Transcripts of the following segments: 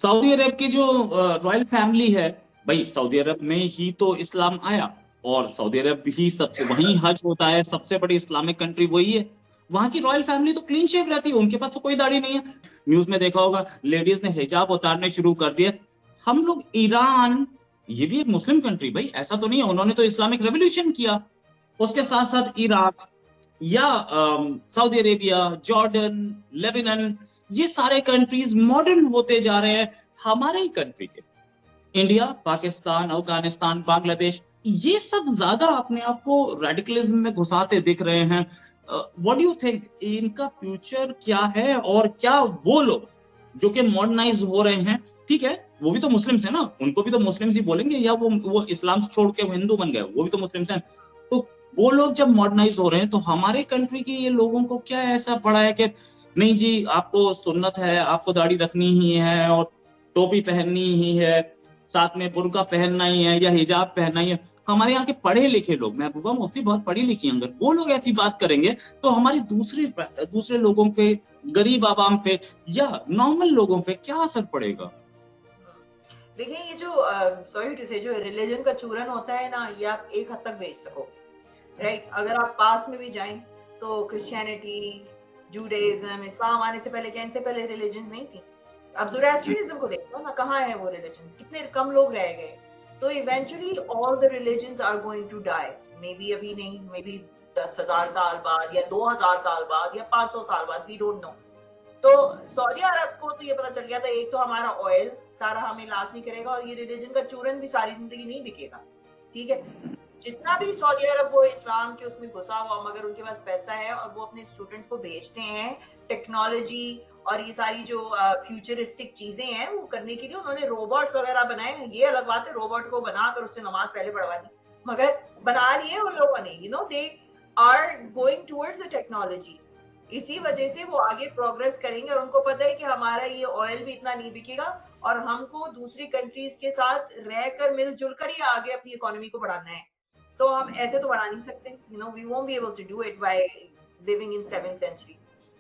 Saudi अरब की जो royal family है, भाई सऊदी अरब में ही तो इस्लाम आया, और सऊदी अरब ही सबसे, वहीं हज होता है, सबसे बड़ी इस्लामिक कंट्री वही है। वहां की रॉयल फैमिली तो क्लीन शेव रहती है, उनके पास तो कोई दाढ़ी नहीं है। न्यूज में देखा होगा, लेडीज ने हिजाब उतारने शुरू कर दिए। हम लोग ईरान, ये भी एक मुस्लिम कंट्री, भाई ऐसा तो नहीं है, उन्होंने तो इस्लामिक रेवोल्यूशन किया। उसके साथ साथ इराक या सऊदी अरेबिया, जॉर्डन, लेबनान, ये सारे कंट्रीज मॉडर्न होते जा रहे हैं। हमारे ही कंट्री के इंडिया, पाकिस्तान, अफगानिस्तान, बांग्लादेश, ये सब ज्यादा अपने आप को रेडिकलिज्म में घुसाते दिख रहे हैं। व्हाट डू यू थिंक, इनका फ्यूचर क्या है? और क्या वो लोग जो कि मॉडर्नाइज हो रहे हैं, ठीक है, वो भी तो मुस्लिम्स है ना, उनको भी तो मुस्लिम्स ही बोलेंगे, या वो इस्लाम छोड़ के हिंदू बन गए, वो भी तो मुस्लिम्स हैं। तो वो लोग जब मॉडर्नाइज हो रहे हैं, तो हमारे कंट्री के ये लोगों को क्या ऐसा पड़ा है कि नहीं जी, आपको सुन्नत है, आपको दाढ़ी रखनी ही है, और टोपी पहननी ही है, साथ में बुर्का पहनना ही है, या हिजाब पहनना ही है। हमारे यहाँ के पढ़े लिखे लोग, महबूबा मुफ्ती बहुत पढ़ी लिखी हैं, अगर वो लोग ऐसी बात करेंगे, तो हमारी दूसरे दूसरे लोगों पे, गरीब आवाम पे या नॉर्मल लोगों पे क्या असर पड़ेगा? देखिए, ये जो सॉरी टू से जो रिलीजन का चूरन होता है ना, ये आप एक हद तक बेच सको, राइट? अगर आप पास में भी जाएं तो क्रिश्चियनिटी, जूडाइज्म, इस्लाम आने से पहले क्या इनसे पहले रिलीजन्स नहीं थी? अब ज़ोरास्ट्रियनिज्म को देख लो ना, कहाँ है वो रिलीजन, कितने कम लोग रह गए। तो eventually all the religions are going to die, maybe अभी नहीं, मे बी 10,000 साल बाद या 2,000 साल बाद या 500 साल बाद, वी डोंट नो। तो सऊदी अरब को तो ये पता चल गया था, एक तो हमारा ऑयल सारा हमें लास्ट नहीं करेगा, और ये रिलीजन का चूरन भी सारी जिंदगी नहीं बिकेगा, ठीक है? जितना भी सऊदी अरब वो इस्लाम के उसमें घुसा हुआ, मगर उनके पास पैसा है और वो अपने स्टूडेंट्स को भेजते हैं टेक्नोलॉजी और ये सारी जो फ्यूचरिस्टिक चीजें हैं वो करने के लिए। उन्होंने रोबोट्स वगैरह बनाए हैं, ये अलग बात है, रोबोट को बनाकर उससे नमाज पहले पढ़वा दी, मगर बना लिए उन लोगों ने, you know, they are going towards the technology. इसी वजह से वो आगे प्रोग्रेस करेंगे, और उनको पता है कि हमारा ये ऑयल भी इतना नहीं बिकेगा, और हमको दूसरी कंट्रीज के साथ रहकर मिलजुल कर ही आगे अपनी इकोनॉमी को बढ़ाना है। तो हम ऐसे तो बढ़ा नहीं सकते, you know, we won't be able to do it by living in 7th century.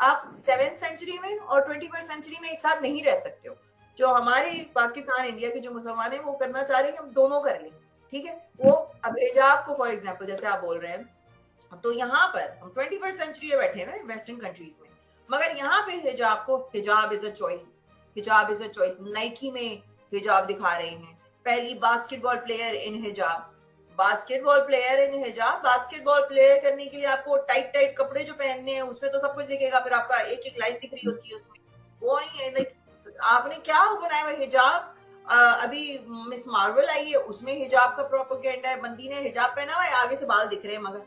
आप 7th सेंचुरी में और 21st सेंचुरी में एक साथ नहीं रह सकते हो। जो हमारे पाकिस्तान इंडिया के जो मुसलमान हैं वो करना चाह रहे हैं कि हम दोनों कर लें, ठीक है? वो अब हिजाब को फॉर एग्जांपल जैसे आप बोल रहे हैं, तो यहाँ पर हम 21st सेंचुरी में बैठे हैं वेस्टर्न कंट्रीज में, मगर यहाँ पे हिजाब को, हिजाब इज अ चॉइस, हिजाब इज अ चॉइस। नाइकी में हिजाब दिखा रहे हैं, पहली बास्केटबॉल प्लेयर इन हिजाब, बास्केटबॉल प्लेयर इन हिजाब। बास्केटबॉल प्लेयर करने के लिए आपको टाइट टाइट कपड़े जो पहनने हैं उसमें तो सब कुछ दिखेगा, फिर आपका एक एक लाइन दिख रही होती है उसमें, वो नहीं है। लाइक आपने क्या बनाया हुआ हिजाब? अभी मिस मार्वल आई है, उसमें हिजाब का प्रोपेगेंडा है, बंदी ने हिजाब पहना हुआ है, आगे से बाल दिख रहे हैं, मगर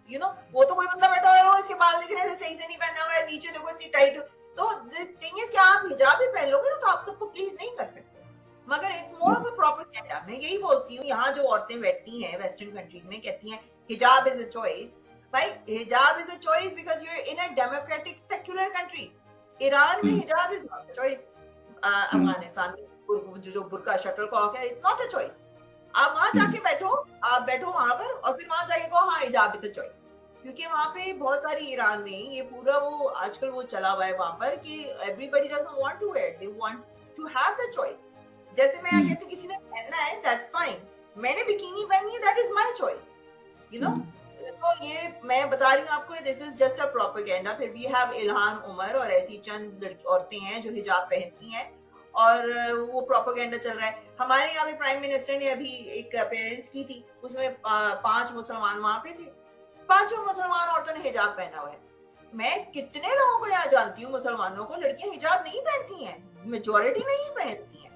यू नो वो तो कोई बंदा बैठा हुआ है, इसके बाल दिख रहे हैं, सही से नहीं पहना हुआ है, नीचे देखो इतनी टाइट। तो थिंग इज कि आप हिजाब ही पहन लोगे ना तो आप सबको प्लीज नहीं कर सकते, मगर it's more of a propaganda. मैं यही बोलती हूँ, यहाँ जो औरतें बैठती हैं वेस्टर्न कंट्रीज में कहती हैं हिजाब इज अ चॉइस। भाई हिजाब is a choice because you are in a democratic secular country. Iran में हिजाब is not a choice, Afghanistan में जो बुर्का शटलकॉक है, इट्स नॉट अ चॉइस। आप वहां जाके बैठो, आप बैठो वहां पर और फिर वहां जाके कहो हाँ हिजाब इज अ चॉइस, क्योंकि वहां पे बहुत सारी ईरान में ये पूरा वो आजकल वो चला हुआ है वहां पर कि everybody doesn't want to wear, they want to have the choice. जैसे मैं कहती हूँ किसी ने पहनना है दैट्स फाइन, मैंने बिकिनी पहनी है that is my choice, you know. तो ये मैं बता रही हूँ आपको, this is just a propaganda. फिर वी हैव इल्हान उमर और ऐसी चंद औरतें हैं जो हिजाब पहनती हैं और वो प्रोपेगेंडा चल रहा है। हमारे यहाँ पे प्राइम मिनिस्टर ने अभी एक अपेयरेंस की थी, उसमें 5 मुसलमान वहां पे थे, 5 मुसलमान औरतों ने हिजाब पहना हुआ है। मैं कितने लोगों को यहाँ जानती हूँ मुसलमानों को, लड़कियां हिजाब नहीं पहनती हैं, मेजोरिटी नहीं पहनती हैं,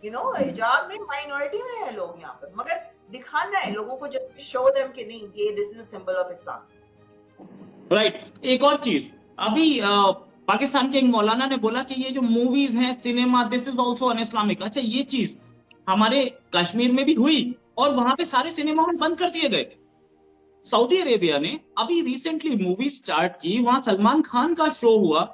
यू नो, हिजाब में माइनॉरिटी में है लोग यहाँ पर, मगर दिखाना है लोगों को, जस्ट शो देम कि नहीं ये this is a symbol of Islam. Right. एक और चीज, अभी पाकिस्तान के एक मौलाना ने बोला कि ये जो मूवीज हैं, cinema, this is also an Islamic. अच्छा, ये चीज हमारे कश्मीर में भी हुई, और वहां पे सारे सिनेमा हॉल बंद कर दिए गए। सऊदी अरेबिया ने अभी रिसेंटली मूवी स्टार्ट की, वहां सलमान खान का शो हुआ।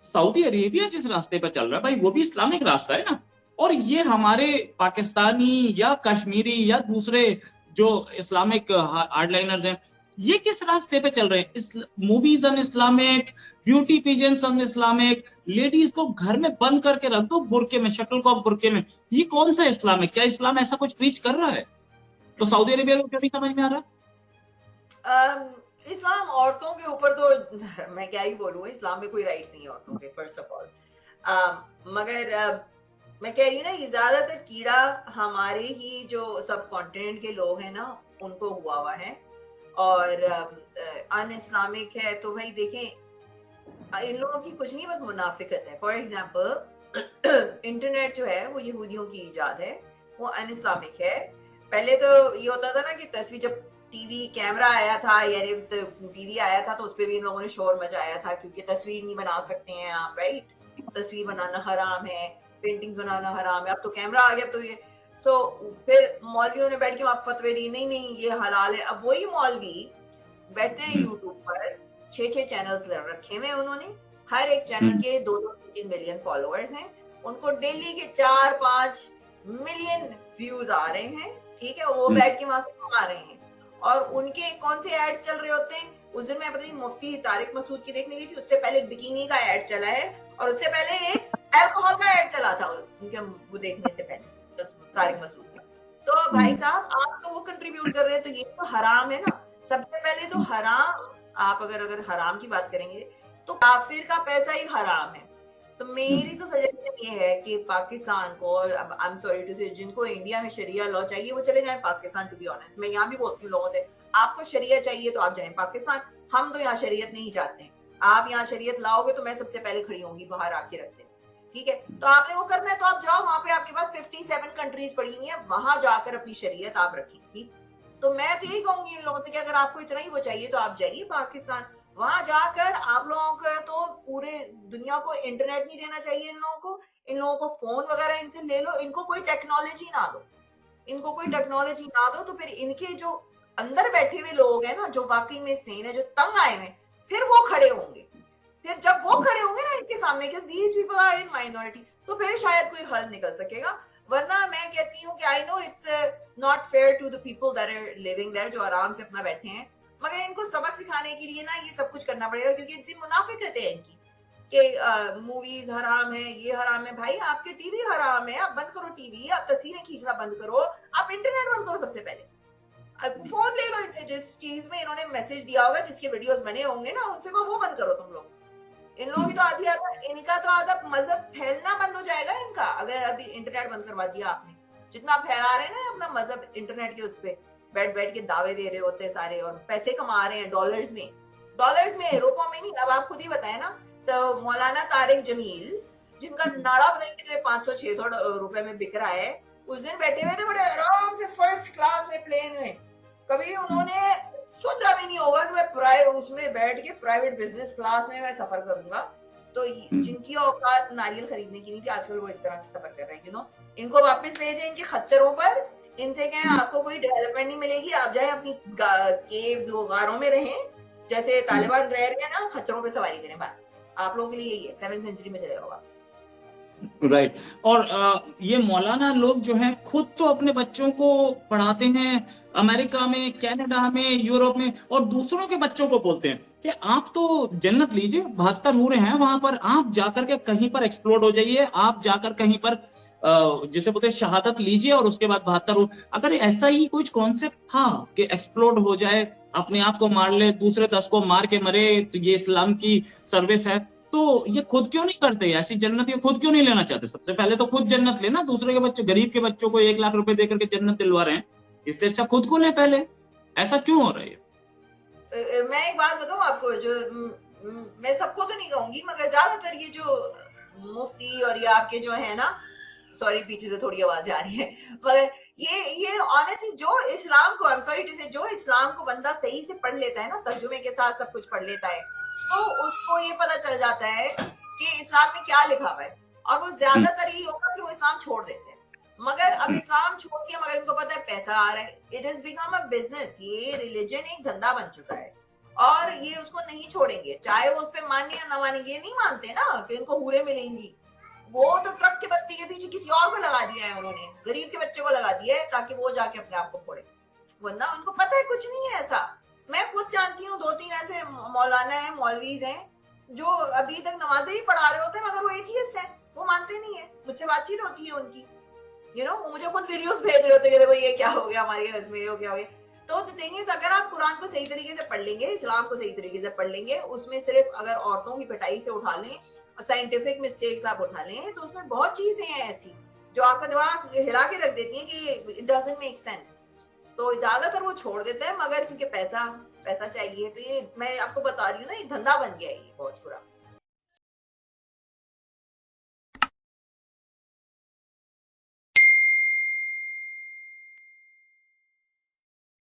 सऊदी अरेबिया जिस रास्ते पर चल रहा है भाई, वो भी इस्लामिक रास्ता है ना। और ये हमारे पाकिस्तानी या कश्मीरी या दूसरे जो इस्लामिक हार्डलाइनर्स हैं, ये किस रास्ते पे चल रहे हैं? मूवीज अन इस्लामिक, ब्यूटी पीजेंट्स हम इस्लामिक, लेडीज को घर में बंद करके रख दो बुरके में, शटल कॉक बुरके में। ये कौन सा इस्लाम है? क्या इस्लाम ऐसा कुछ प्रीच कर रहा है? तो सऊदी अरेबिया को क्यों नहीं समझ में आ रहा? इस्लाम औरतों के ऊपर तो मैं क्या ही बोलूँ, इस्लाम में कोई राइट्स नहीं है औरतों के, फर्स्ट ऑफ ऑल। मगर मैं कह रही हूँ ना, ये ज्यादातर कीड़ा हमारे ही जो सब कॉन्टिनेंट के लोग हैं ना, उनको हुआ है। और अन इस्लामिक है तो भाई देखें, इन लोगों की कुछ नहीं, बस मुनाफिकत है। फॉर एग्जाम्पल इंटरनेट जो है वो यहूदियों की इजाद है, वो अन इस्लामिक है। पहले तो ये होता था ना कि तस्वीर, जब टीवी कैमरा आया था, यानी टीवी आया था, तो उसपे भी इन लोगों ने शोर मचाया था क्योंकि तस्वीर नहीं बना सकते हैं आप, राइट? तस्वीर बनाना हराम है, पेंटिंग्स बनाना हराम है। अब तो कैमरा आ गया, अब तो ये फिर मौलवियों ने बैठ के वहां फतवे दी, नहीं नहीं ये हलाल है। अब वही मौलवी बैठते हैं यूट्यूब पर, 6 चैनल्स रखे हुए उन्होंने, हर एक चैनल के 2-3 मिलियन फॉलोअर्स हैं, उनको डेली के 4-5 मिलियन व्यूज आ रहे हैं, ठीक है? वो बैठ के वहां से कमा रहे हैं। और उनके कौन से एड्स चल रहे होते हैं? उस दिन मैं पता नहीं मुफ्ती तारिक मसूद की देखने गई थी, उससे पहले एक बिकिनी का एड चला है, और उससे पहले एक अल्कोहल का एड चला था उनके वो देखने से पहले, तारिक मसूद का। तो भाई साहब, आप तो वो कंट्रीब्यूट कर रहे हैं, तो ये तो हराम है ना। सबसे पहले तो हराम, आप अगर हराम की बात करेंगे तो काफिर का पैसा ही हराम है। तो मेरी तो सजेशन ये है कि पाकिस्तान को, अब आई एम सॉरी टू से, जिनको इंडिया में शरिया लॉ चाहिए वो चले जाएं पाकिस्तान। टू बी ऑनेस्ट, मैं यहाँ भी बोलती हूँ लोगों से, आपको शरिया चाहिए तो आप जाएं पाकिस्तान। हम तो यहाँ शरीयत नहीं चाहते। आप यहाँ शरीयत लाओगे तो मैं सबसे पहले खड़ी होंगी बाहर आपके रास्ते, ठीक है? तो आपने वो करना है तो आप जाओ, वहां पे आपके पास 57 कंट्रीज पड़ी हुई है, वहां जाकर अपनी शरीयत आप रखें, ठीक? तो मैं तो यही कहूंगी इन लोगों से कि अगर आपको इतना ही वो चाहिए तो आप जाइए पाकिस्तान। वहां जाकर आप लोगों को तो पूरे दुनिया को इंटरनेट नहीं देना चाहिए। इन लोगों को फोन वगैरह इनसे ले लो, इनको कोई टेक्नोलॉजी ना दो, इनको कोई टेक्नोलॉजी ना दो, तो फिर इनके जो अंदर बैठे हुए लोग हैं ना, जो वाकई में सेन है, जो तंग आए हुए, फिर वो खड़े होंगे। फिर जब वो खड़े होंगे ना इनके सामने, these people are in minority, तो फिर शायद कोई हल निकल सकेगा। वरना मैं कहती हूँ कि I know it's not fair to the people that are living there, जो आराम से अपना बैठे हैं, मगर इनको सबक सिखाने के लिए ना ये सब कुछ करना पड़ेगा, क्योंकि इतनी मुनाफिकत है इनकी कि मूवीज हराम है, ये हराम है। भाई आपके टीवी हराम है, आप बंद करो टीवी, आप तस्वीरें खींचना बंद करो, आप इंटरनेट बंद करो सबसे पहले। अब फोन ले लो इनसे, जिस चीज में इन्होंने मैसेज दिया होगा, जिसके वीडियोस बने होंगे ना, उनसे कहो वो बंद करो तुम लोग। इन लोगों की तो इनका तो आधा मजहब फैलना बंद हो जाएगा इनका, अगर अभी इंटरनेट बंद करवा दिया आपने। जितना फैला रहे हैं ना अपना मजहब इंटरनेट के, उस पे बैठ बैठ के दावे दे रहे होते हैं सारे, और पैसे कमा रहे हैं डॉलर्स में, रुपयों में नहीं। अब आप खुद ही बताए ना, तो मौलाना तारिक जमील, जिनका नाड़ा पता नहीं कितने 500-600 रुपए में बिक रहा है, उस दिन बैठे हुए थे बड़े आराम से फर्स्ट क्लास में प्लेन में। कभी उन्होंने सोचा भी नहीं होगा कि मैं उसमें बैठ के प्राइवेट बिजनेस क्लास में मैं सफर करूंगा। तो जिनकी औकात नारियल खरीदने की नहीं थी, आजकल वो इस तरह से सफर कर रहे हैं, इनको वापस भेजे इनके खच्चरों पर, इनसे कहें आपको कोई डेवलपमेंट नहीं मिलेगी, आप जाए अपनी केव्स गारों में रहें, जैसे तालिबान रह रहे हैं ना, खच्चरों पे सवारी करें। बस आप लोगों के लिए यही है, 7th सेंचुरी में चले जाओ। राइट। और ये मौलाना लोग जो हैं खुद तो अपने बच्चों को पढ़ाते हैं अमेरिका में, कनाडा में, यूरोप में, और दूसरों के बच्चों को बोलते हैं कि आप तो जन्नत लीजिए, 72 हूरें हैं वहां पर, आप जाकर के कहीं पर एक्सप्लोर हो जाइए, आप जाकर कहीं पर जिसे बोलते हैं शहादत लीजिए, और उसके बाद 72 अगर ऐसा ही कुछ कॉन्सेप्ट था कि एक्सप्लोर हो जाए, अपने आप को मार ले, दूसरे 10 को मार के मरे, तो ये इस्लाम की सर्विस है, तो ये खुद क्यों नहीं करते? ऐसी जन्नत ये खुद क्यों नहीं लेना चाहते? सबसे पहले तो खुद जन्नत लेना, दूसरे के बच्चे, गरीब के बच्चों को 1 लाख रुपए देकर के जन्नत दिलवा रहे हैं, इससे अच्छा खुद को ले पहले। ऐसा क्यों हो रहा है? मैं एक बात बताऊं आपको, जो मैं सबको तो नहीं कहूंगी, मगर ज्यादातर ये जो मुफ्ती और ये आपके जो है ना, सॉरी पीछे से थोड़ी आवाजें आ रही है, मगर ये ऑनेस्टली जो इस्लाम को, आई एम सॉरी टू से, जो इस्लाम को बंदा सही से पढ़ लेता है ना, तर्जुमे के साथ सब कुछ पढ़ लेता है, तो उसको ये पता चल जाता है कि इस्लाम में क्या लिखा हुआ है, और वो ज्यादातर यही होगा कि वो इस्लाम छोड़ देते हैं। मगर अब इस्लाम छोड़ दिया, मगर इनको पता है पैसा आ रहा है, it has become a business, ये रिलीजन एक धंधा बन चुका है, और ये उसको नहीं छोड़ेंगे, चाहे वो उस पर माने या ना माने। ये नहीं मानते ना कि इनको हूरें मिलेंगी, वो तो ट्रक के बत्ती के पीछे किसी और को लगा दिया है उन्होंने, गरीब के बच्चे को लगा दिया है, ताकि वो जाके अपने आप को फोड़े, वरना उनको पता है कुछ नहीं है ऐसा। मैं खुद जानती हूँ 2-3 ऐसे मौलाना है, मौलवीज हैं, जो अभी तक नमाजें ही पढ़ा रहे होते हैं मगर वो एथियस्ट है, वो मानते नहीं है, मुझसे बातचीत होती है उनकी, वो मुझे खुद वीडियोस भेज रहे होते हैं कि देखो ये क्या हो गया हमारे घर में, ये क्या हो गया। तो द थिंग इज, अगर आप कुरान को सही तरीके से पढ़ लेंगे, इस्लाम को सही तरीके से पढ़ लेंगे, उसमें सिर्फ अगर औरतों की पिटाई से उठा लें और साइंटिफिक मिस्टेक्स आप उठा लें, तो उसमें बहुत चीजें हैं ऐसी जो आपका दिमाग हिला के रख देती हैं कि इट डजंट मेक सेंस। तो ज्यादातर वो छोड़ देते हैं, मगर क्योंकि पैसा पैसा चाहिए, तो ये मैं आपको बता रही हूँ ना, ये धंधा बन गया है ये बहुत बुरा।